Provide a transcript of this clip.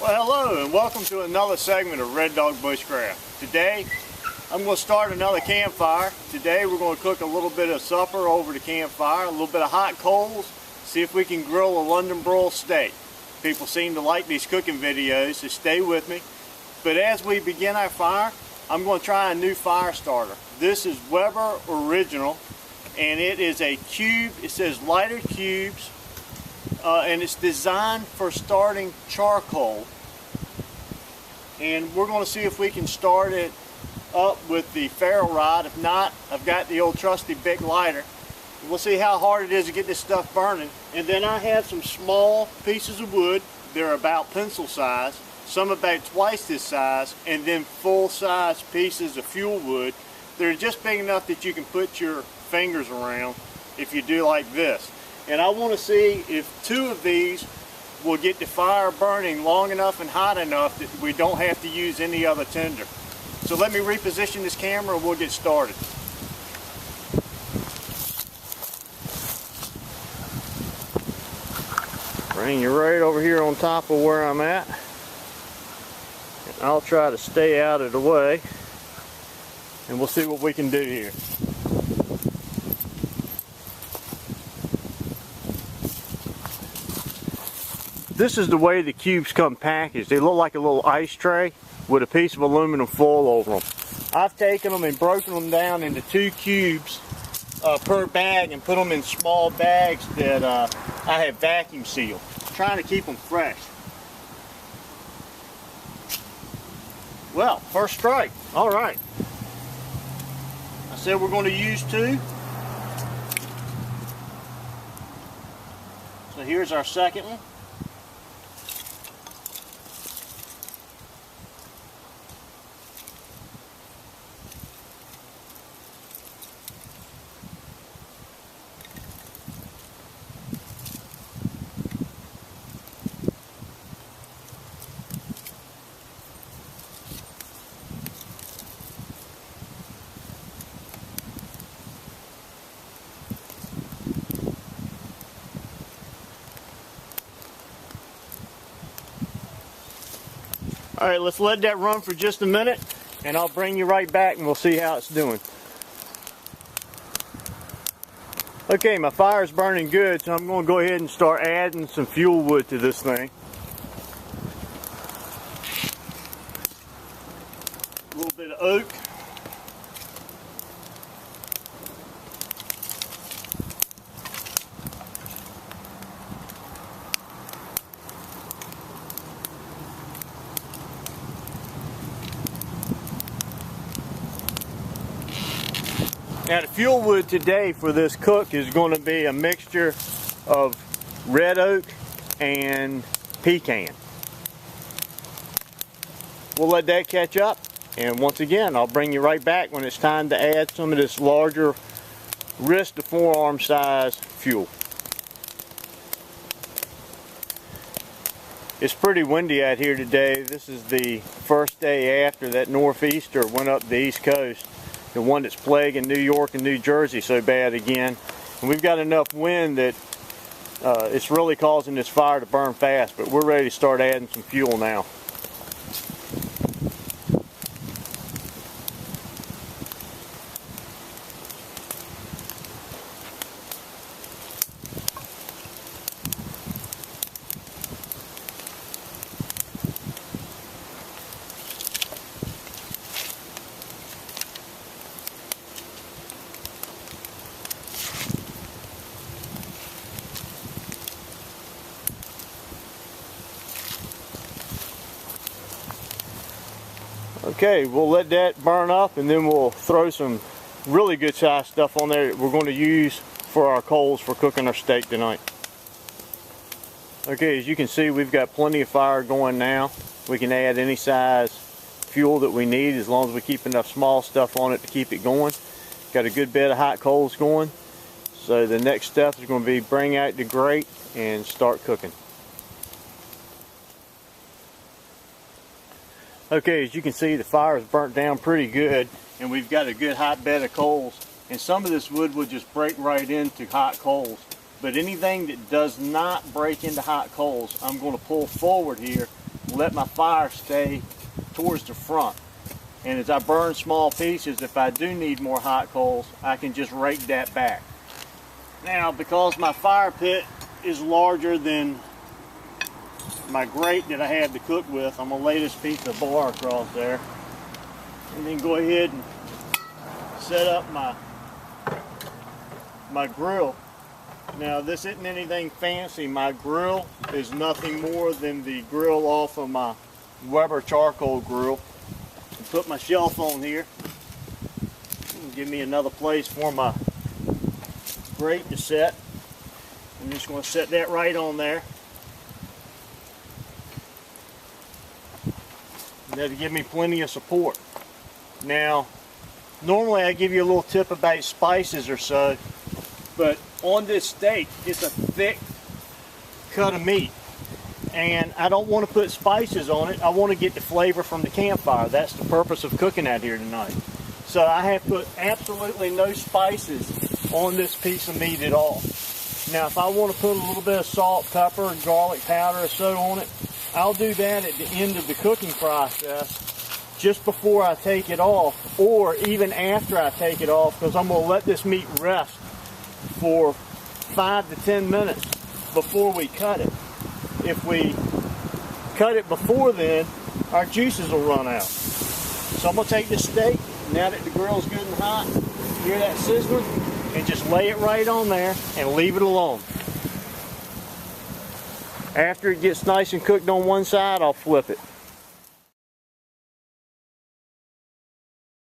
Well, hello and welcome to another segment of Red Dog Bushcraft. Today I'm going to start another campfire. Today we're going to cook a little bit of supper over the campfire, a little bit of hot coals, see if we can grill a London broil steak. People seem to like these cooking videos, so stay with me. But as we begin our fire, I'm going to try a new fire starter. This is Weber Original, and it is a cube. It says lighter cubes, and it's designed for starting charcoal. And we're going to see if we can start it up with the ferro rod. If not, I've got the old trusty Bic lighter. We'll see how hard it is to get this stuff burning. And then I have some small pieces of wood. They're about pencil size, some about twice this size, and then full-size pieces of fuel wood. They're just big enough that you can put your fingers around if you do like this. And I want to see if two of these will get the fire burning long enough and hot enough that we don't have to use any other tinder. So let me reposition this camera and we'll get started. Bring you right over here on top of where I'm at. And I'll try to stay out of the way and we'll see what we can do here. This is the way the cubes come packaged. They look like a little ice tray with a piece of aluminum foil over them. I've taken them and broken them down into 2 cubes per bag and put them in small bags that I have vacuum sealed. I'm trying to keep them fresh. Well, first strike. All right. I said we're going to use 2. So here's our second one. All right, let's let that run for just a minute and I'll bring you right back and we'll see how it's doing. Okay, my fire's burning good, so I'm going to go ahead and start adding some fuel wood to this thing. A little bit of oak. Now the fuel wood today for this cook is going to be a mixture of red oak and pecan. We'll let that catch up, and once again I'll bring you right back when it's time to add some of this larger wrist to forearm size fuel. It's pretty windy out here today. This is the first day after that northeaster went up the East Coast. The one that's plaguing New York and New Jersey so bad again. And we've got enough wind that it's really causing this fire to burn fast, but we're ready to start adding some fuel now. Okay, we'll let that burn up and then we'll throw some really good sized stuff on there that we're going to use for our coals for cooking our steak tonight. Okay, as you can see, we've got plenty of fire going now. We can add any size fuel that we need as long as we keep enough small stuff on it to keep it going. Got a good bit of hot coals going. So the next step is going to be bring out the grate and start cooking. Okay, as you can see, the fire is burnt down pretty good, and we've got a good hot bed of coals. And some of this wood will just break right into hot coals. But anything that does not break into hot coals, I'm going to pull forward here, let my fire stay towards the front. And as I burn small pieces, if I do need more hot coals, I can just rake that back. Now, because my fire pit is larger than my grate that I had to cook with, I'm going to lay this piece of bar across there and then go ahead and set up my grill. Now, this isn't anything fancy. My grill is nothing more than the grill off of my Weber charcoal grill. Put my shelf on here. Give me another place for my grate to set. I'm just going to set that right on there. And that'll give me plenty of support. Now, normally I give you a little tip about spices or so, but on this steak, it's a thick cut of meat. And I don't want to put spices on it. I want to get the flavor from the campfire. That's the purpose of cooking out here tonight. So I have put absolutely no spices on this piece of meat at all. Now, if I want to put a little bit of salt, pepper, and garlic powder or so on it, I'll do that at the end of the cooking process, just before I take it off, or even after I take it off, because I'm going to let this meat rest for 5 to 10 minutes before we cut it. If we cut it before then, our juices will run out. So I'm going to take this steak, now that the grill's good and hot, hear that sizzling, and just lay it right on there and leave it alone. After it gets nice and cooked on one side, I'll flip it.